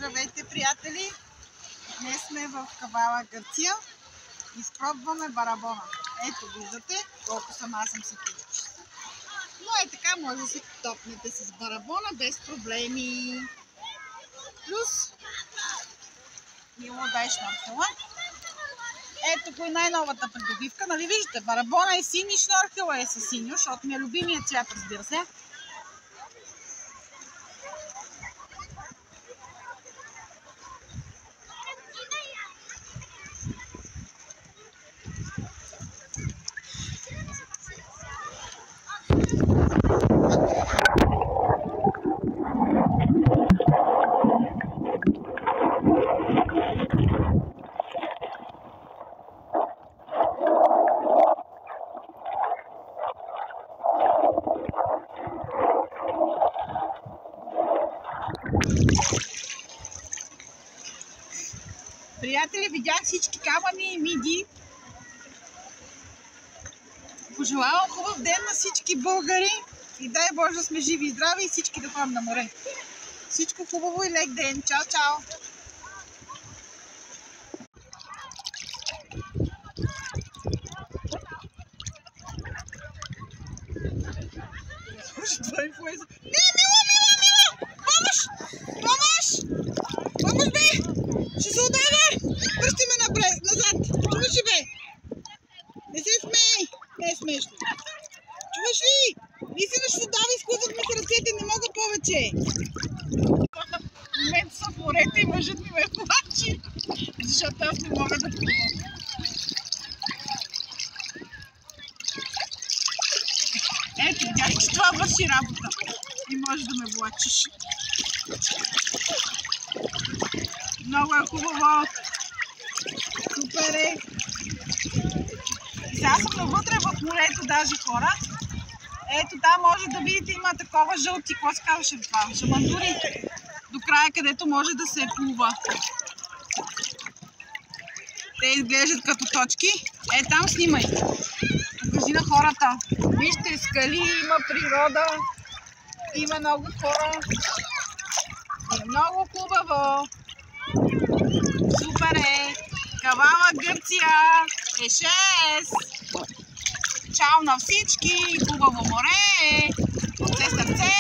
Здравейте, приятели! Днес сме в Кавала, Гърция. Изпробваме барабона. Ето, виждате колко аз съм си пича. Но е така, може да се топнете с барабона без проблеми. Плюс Мило дай шнорхела. Ето го и най-новата придобивка. Нали виждате, барабона е син и шнорхела е със синьо, защото ми е любимият цвят, разбира се. Приятели, видях всички камъни и миди. Пожелавам хубав ден на всички българи и дай Боже да сме живи и здрави и всички да ходим на море. Всичко хубаво и лек ден. Чао, чао! Това е инфлуенсър. Не, Мила! Помощ! Помощ, бе! Ще се удари! Връщи ме назад! Чуваш ли, бе? Не се смей! Не е смешно. Чуваш ли? Наистина ще се удари, изкузват ми се ръцете, не мога повече. В момента съм в морето и мъжът ми ме плачи, защото аз не мога да плувам. Ето, видях, че това върши работа и можеш да ме влачиш. Много е хубаво. Супер е. Сега съм навътре в морето, даже хора. Ето там може да видите, има такова жълти, какво се казваше това? Жамандури. До края, където може да се плува. Те изглеждат като точки. Е, там снимай. Покажи на хората. Вижте, скали, има природа. Има много хора. И много хубаво. Супер е. Кавала, Гърция е 6. Чао на всички. Хубаво море. Все сърце.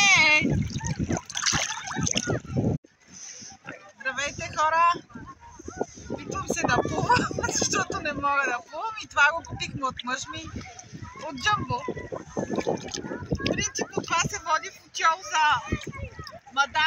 Здравейте, хора. Питвам се да плувам, защото не мога да плувам и това го купихме от мъж ми от Джамбо. Принципно това се води в учол за мадами.